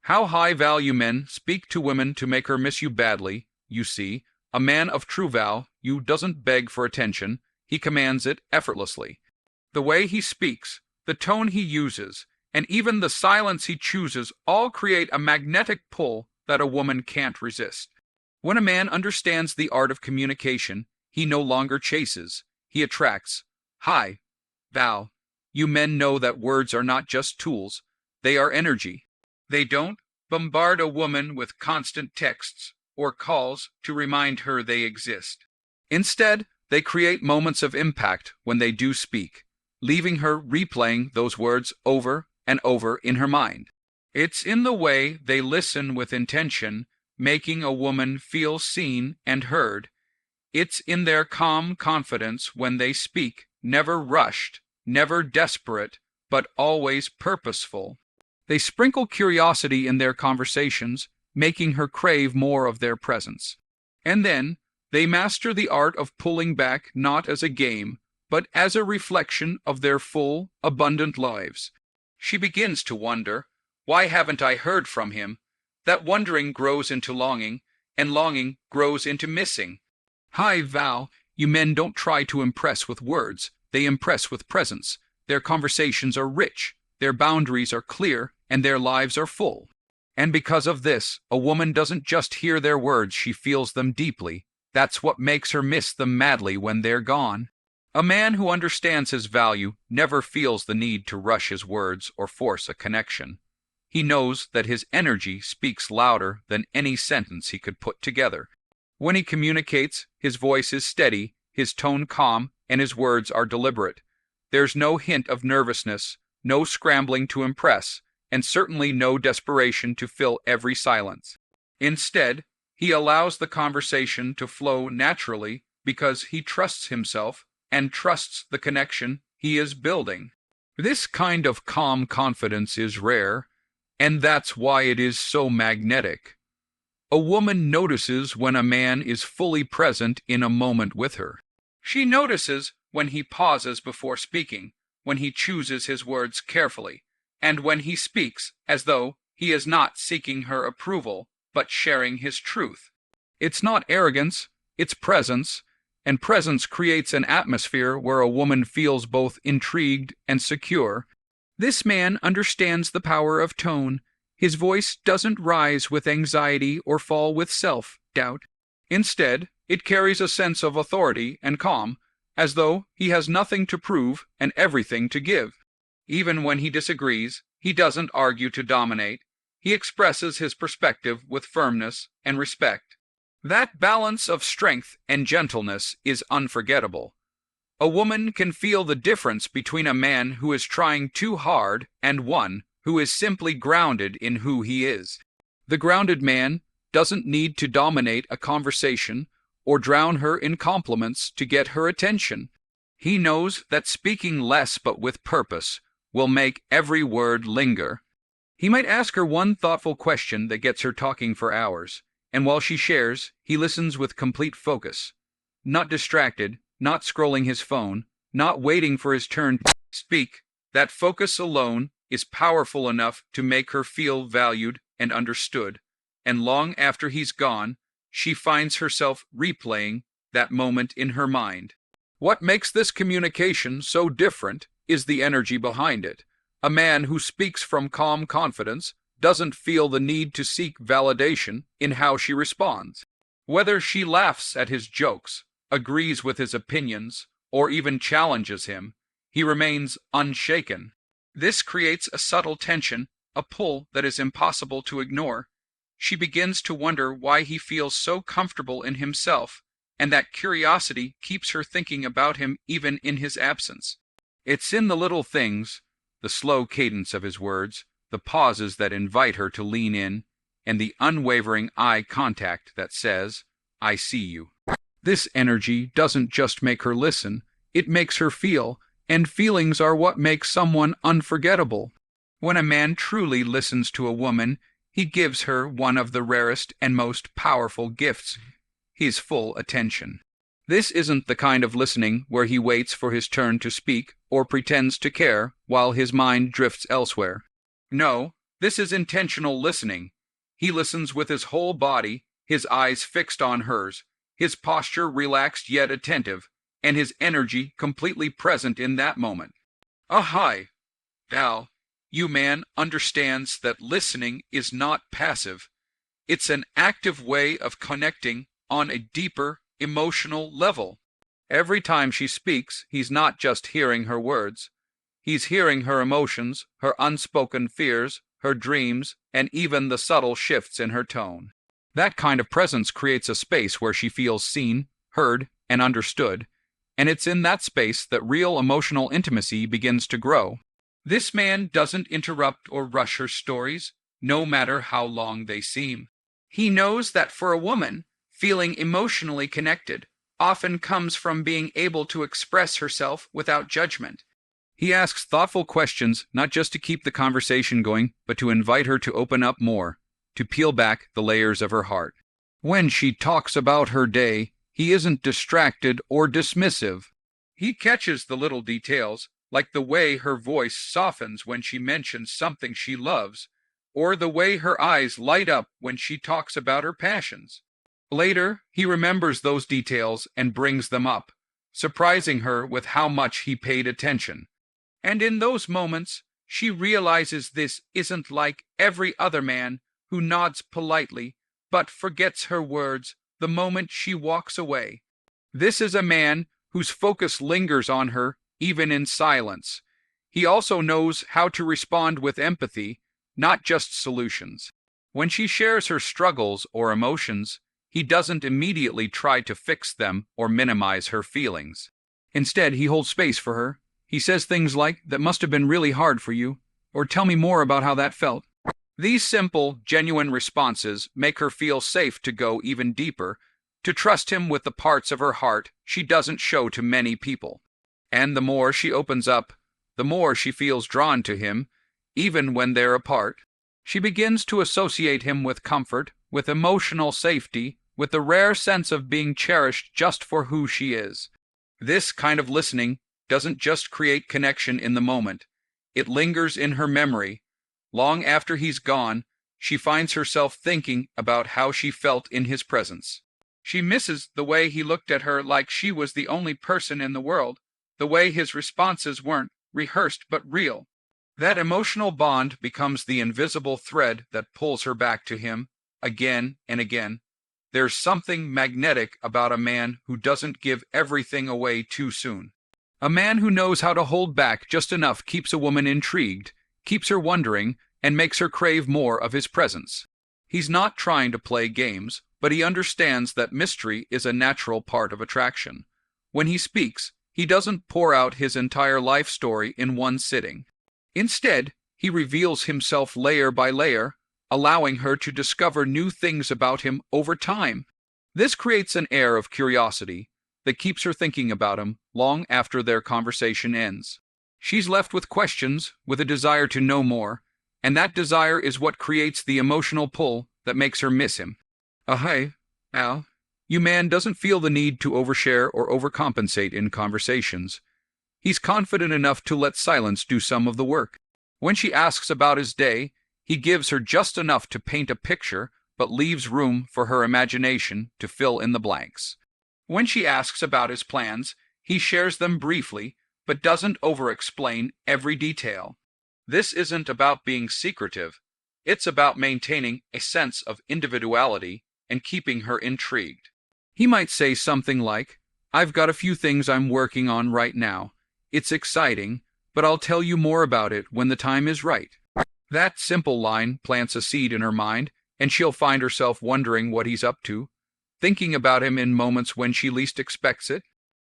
How high-value men speak to women to make her miss you badly, you see. A man of true value doesn't beg for attention, he commands it effortlessly. The way he speaks, the tone he uses, and even the silence he chooses all create a magnetic pull that a woman can't resist. When a man understands the art of communication, he no longer chases, he attracts. Hi, Val. You men know that words are not just tools, they are energy. They don't bombard a woman with constant texts or calls to remind her they exist. Instead, they create moments of impact when they do speak, leaving her replaying those words over and over in her mind. It's in the way they listen with intention, making a woman feel seen and heard. It's in their calm confidence when they speak, never rushed, never desperate, but always purposeful. They sprinkle curiosity in their conversations, making her crave more of their presence. And then, they master the art of pulling back not as a game, but as a reflection of their full, abundant lives. She begins to wonder, why haven't I heard from him? That wondering grows into longing, and longing grows into missing. Hi, Val, you men don't try to impress with words, they impress with presence. Their conversations are rich, their boundaries are clear, and their lives are full. And because of this, a woman doesn't just hear their words, she feels them deeply. That's what makes her miss them madly when they're gone. A man who understands his value never feels the need to rush his words or force a connection. He knows that his energy speaks louder than any sentence he could put together. When he communicates, his voice is steady, his tone calm, and his words are deliberate. There's no hint of nervousness, no scrambling to impress, and certainly no desperation to fill every silence. Instead, he allows the conversation to flow naturally because he trusts himself and trusts the connection he is building. This kind of calm confidence is rare, and that's why it is so magnetic. A woman notices when a man is fully present in a moment with her. She notices when he pauses before speaking, when he chooses his words carefully, and when he speaks as though he is not seeking her approval, but sharing his truth. It's not arrogance, it's presence, and presence creates an atmosphere where a woman feels both intrigued and secure. This man understands the power of tone. His voice doesn't rise with anxiety or fall with self-doubt. Instead, it carries a sense of authority and calm, as though he has nothing to prove and everything to give. Even when he disagrees, he doesn't argue to dominate. He expresses his perspective with firmness and respect. That balance of strength and gentleness is unforgettable. A woman can feel the difference between a man who is trying too hard and one who is simply grounded in who he is. The grounded man doesn't need to dominate a conversation or drown her in compliments to get her attention. He knows that speaking less but with purpose will make every word linger. He might ask her one thoughtful question that gets her talking for hours, and while she shares, he listens with complete focus. Not distracted, not scrolling his phone, not waiting for his turn to speak. That focus alone is powerful enough to make her feel valued and understood, and long after he's gone, she finds herself replaying that moment in her mind. What makes this communication so different is the energy behind it. A man who speaks from calm confidence doesn't feel the need to seek validation in how she responds. Whether she laughs at his jokes, agrees with his opinions, or even challenges him, he remains unshaken. This creates a subtle tension, a pull that is impossible to ignore. She begins to wonder why he feels so comfortable in himself, and that curiosity keeps her thinking about him even in his absence. It's in the little things, the slow cadence of his words, the pauses that invite her to lean in, and the unwavering eye contact that says, "I see you." This energy doesn't just make her listen, it makes her feel, and feelings are what make someone unforgettable. When a man truly listens to a woman, he gives her one of the rarest and most powerful gifts, his full attention. This isn't the kind of listening where he waits for his turn to speak or pretends to care while his mind drifts elsewhere. No, This is intentional listening. He listens with his whole body, his eyes fixed on hers, his posture relaxed yet attentive, and his energy completely present in that moment. Ahai! Now, you man understands that listening is not passive. It's an active way of connecting on a deeper emotional level. Every time she speaks, he's not just hearing her words. He's hearing her emotions, her unspoken fears, her dreams, and even the subtle shifts in her tone. That kind of presence creates a space where she feels seen, heard, and understood, and it's in that space that real emotional intimacy begins to grow. This man doesn't interrupt or rush her stories, no matter how long they seem. He knows that for a woman, feeling emotionally connected often comes from being able to express herself without judgment. He asks thoughtful questions, not just to keep the conversation going, but to invite her to open up more, to peel back the layers of her heart. When she talks about her day, he isn't distracted or dismissive. He catches the little details, like the way her voice softens when she mentions something she loves, or the way her eyes light up when she talks about her passions. Later, he remembers those details and brings them up, surprising her with how much he paid attention. And in those moments, she realizes this isn't like every other man who nods politely but forgets her words the moment she walks away. This is a man whose focus lingers on her even in silence. He also knows how to respond with empathy, not just solutions. When she shares her struggles or emotions, he doesn't immediately try to fix them or minimize her feelings. Instead, he holds space for her. He says things like, "That must have been really hard for you," or "Tell me more about how that felt." These simple, genuine responses make her feel safe to go even deeper, to trust him with the parts of her heart she doesn't show to many people. And the more she opens up, the more she feels drawn to him, even when they're apart. She begins to associate him with comfort, with emotional safety, with the rare sense of being cherished just for who she is. This kind of listening doesn't just create connection in the moment. It lingers in her memory. Long after he's gone, she finds herself thinking about how she felt in his presence. She misses the way he looked at her like she was the only person in the world, the way his responses weren't rehearsed but real. That emotional bond becomes the invisible thread that pulls her back to him again and again. There's something magnetic about a man who doesn't give everything away too soon. A man who knows how to hold back just enough keeps a woman intrigued, keeps her wondering, and makes her crave more of his presence. He's not trying to play games, but he understands that mystery is a natural part of attraction. When he speaks, he doesn't pour out his entire life story in one sitting. Instead, he reveals himself layer by layer, allowing her to discover new things about him over time. This creates an air of curiosity that keeps her thinking about him long after their conversation ends. She's left with questions, with a desire to know more, and that desire is what creates the emotional pull that makes her miss him. Hey, Al, you man doesn't feel the need to overshare or overcompensate in conversations. He's confident enough to let silence do some of the work. When she asks about his day, he gives her just enough to paint a picture, but leaves room for her imagination to fill in the blanks. When she asks about his plans, he shares them briefly, but doesn't over-explain every detail. This isn't about being secretive. It's about maintaining a sense of individuality and keeping her intrigued. He might say something like, "I've got a few things I'm working on right now. It's exciting, but I'll tell you more about it when the time is right." That simple line plants a seed in her mind, and she'll find herself wondering what he's up to, thinking about him in moments when she least expects it.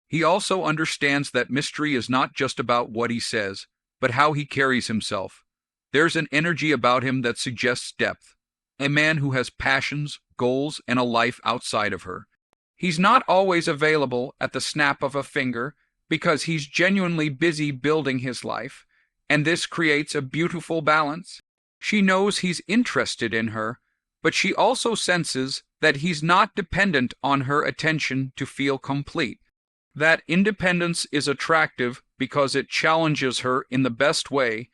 He also understands that mystery is not just about what he says, but how he carries himself. There's an energy about him that suggests depth, a man who has passions, goals, and a life outside of her. He's not always available at the snap of a finger because he's genuinely busy building his life, and this creates a beautiful balance. She knows he's interested in her, but she also senses that he's not dependent on her attention to feel complete. That independence is attractive because it challenges her in the best way,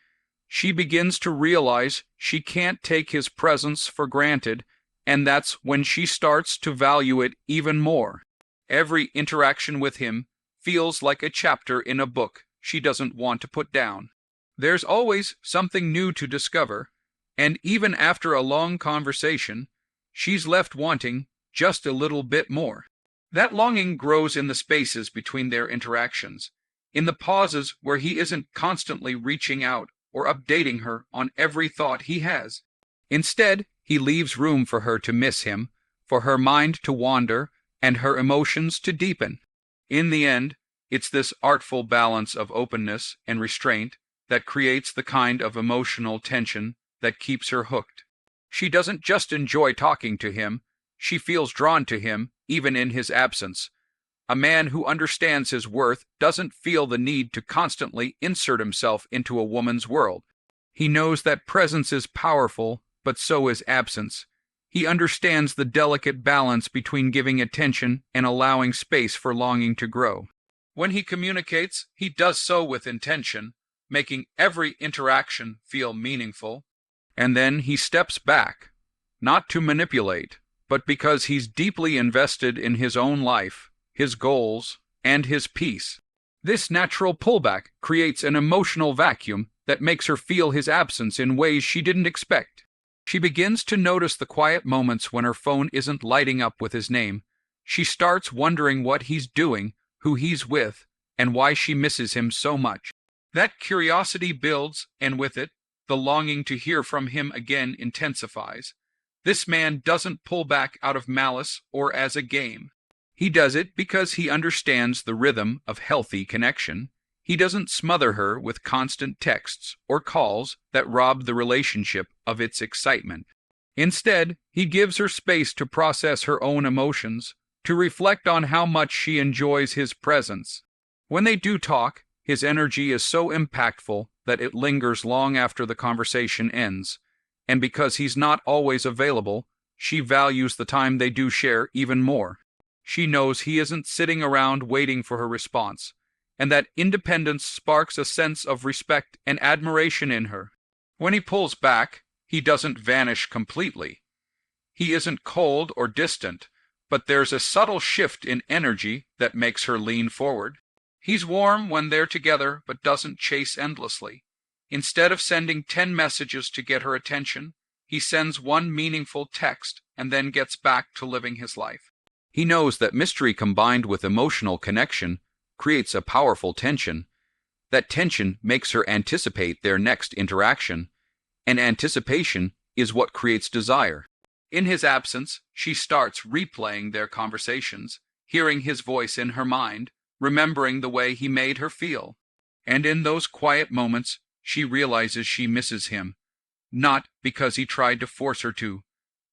She begins to realize she can't take his presence for granted, and that's when she starts to value it even more. Every interaction with him feels like a chapter in a book she doesn't want to put down. There's always something new to discover, and even after a long conversation, she's left wanting just a little bit more. That longing grows in the spaces between their interactions, in the pauses where he isn't constantly reaching out or updating her on every thought he has. Instead, he leaves room for her to miss him, for her mind to wander, and her emotions to deepen. In the end, it's this artful balance of openness and restraint that creates the kind of emotional tension that keeps her hooked. She doesn't just enjoy talking to him, she feels drawn to him even in his absence. A man who understands his worth doesn't feel the need to constantly insert himself into a woman's world. He knows that presence is powerful, but so is absence. He understands the delicate balance between giving attention and allowing space for longing to grow. When he communicates, he does so with intention, making every interaction feel meaningful. And then he steps back, not to manipulate, but because he's deeply invested in his own life, his goals, and his peace. This natural pullback creates an emotional vacuum that makes her feel his absence in ways she didn't expect. She begins to notice the quiet moments when her phone isn't lighting up with his name. She starts wondering what he's doing, who he's with, and why she misses him so much. That curiosity builds, and with it, the longing to hear from him again intensifies. This man doesn't pull back out of malice or as a game. He does it because he understands the rhythm of healthy connection. He doesn't smother her with constant texts or calls that rob the relationship of its excitement. Instead, he gives her space to process her own emotions, to reflect on how much she enjoys his presence. When they do talk, his energy is so impactful that it lingers long after the conversation ends. And because he's not always available, she values the time they do share even more. She knows he isn't sitting around waiting for her response, and that independence sparks a sense of respect and admiration in her. When he pulls back, he doesn't vanish completely. He isn't cold or distant, but there's a subtle shift in energy that makes her lean forward. He's warm when they're together, but doesn't chase endlessly. Instead of sending 10 messages to get her attention, he sends one meaningful text and then gets back to living his life. He knows that mystery combined with emotional connection creates a powerful tension. That tension makes her anticipate their next interaction, and anticipation is what creates desire. In his absence, she starts replaying their conversations, hearing his voice in her mind, remembering the way he made her feel. And in those quiet moments, she realizes she misses him, not because he tried to force her to,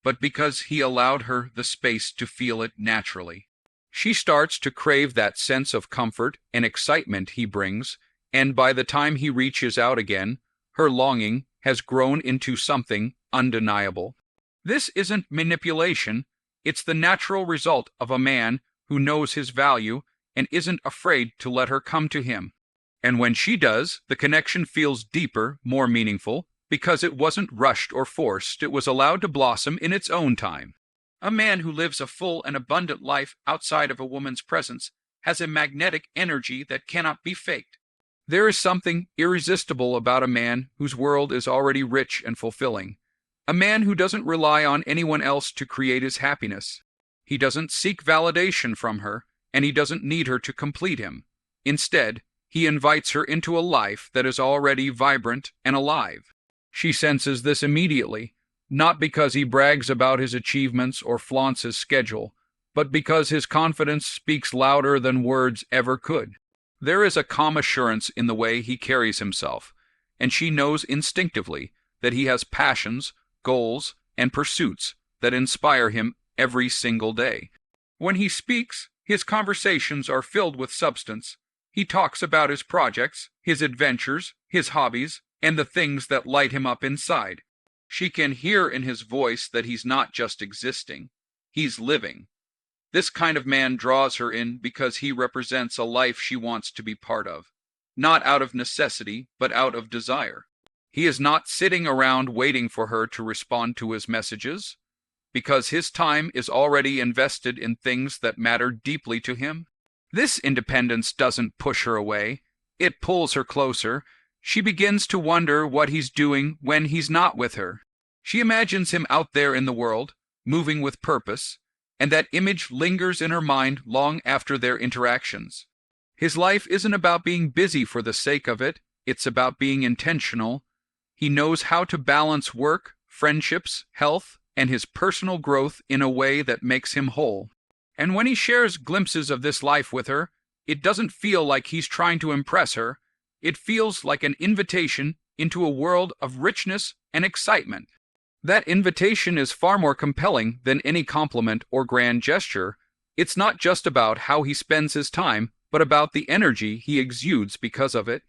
but because he allowed her the space to feel it naturally. She starts to crave that sense of comfort and excitement he brings, and by the time he reaches out again, her longing has grown into something undeniable. This isn't manipulation, it's the natural result of a man who knows his value and isn't afraid to let her come to him. And when she does, the connection feels deeper, more meaningful, because it wasn't rushed or forced, it was allowed to blossom in its own time. A man who lives a full and abundant life outside of a woman's presence has a magnetic energy that cannot be faked. There is something irresistible about a man whose world is already rich and fulfilling. A man who doesn't rely on anyone else to create his happiness. He doesn't seek validation from her, and he doesn't need her to complete him. Instead, he invites her into a life that is already vibrant and alive. She senses this immediately, not because he brags about his achievements or flaunts his schedule, but because his confidence speaks louder than words ever could. There is a calm assurance in the way he carries himself, and she knows instinctively that he has passions, goals, and pursuits that inspire him every single day. When he speaks, his conversations are filled with substance. He talks about his projects, his adventures, his hobbies, and the things that light him up inside. She can hear in his voice that he's not just existing, he's living. This kind of man draws her in because he represents a life she wants to be part of, not out of necessity, but out of desire. He is not sitting around waiting for her to respond to his messages, because his time is already invested in things that matter deeply to him. This independence doesn't push her away, it pulls her closer. She begins to wonder what he's doing when he's not with her. She imagines him out there in the world, moving with purpose, and that image lingers in her mind long after their interactions. His life isn't about being busy for the sake of it, it's about being intentional. He knows how to balance work, friendships, health, and his personal growth in a way that makes him whole. And when he shares glimpses of this life with her, it doesn't feel like he's trying to impress her. It feels like an invitation into a world of richness and excitement. That invitation is far more compelling than any compliment or grand gesture. It's not just about how he spends his time, but about the energy he exudes because of it.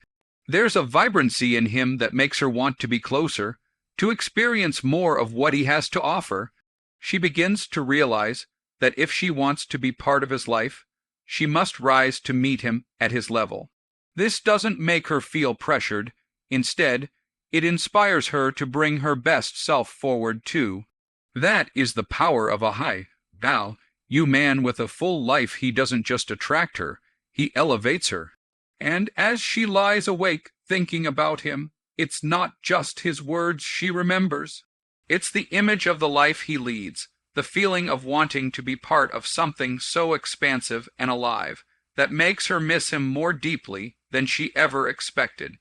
There's a vibrancy in him that makes her want to be closer, to experience more of what he has to offer. She begins to realize that if she wants to be part of his life, she must rise to meet him at his level. This doesn't make her feel pressured. Instead, it inspires her to bring her best self forward too. That is the power of a high value man with a full life. He doesn't just attract her, he elevates her. And as she lies awake thinking about him, it's not just his words she remembers. It's the image of the life he leads, the feeling of wanting to be part of something so expansive and alive that makes her miss him more deeply than she ever expected.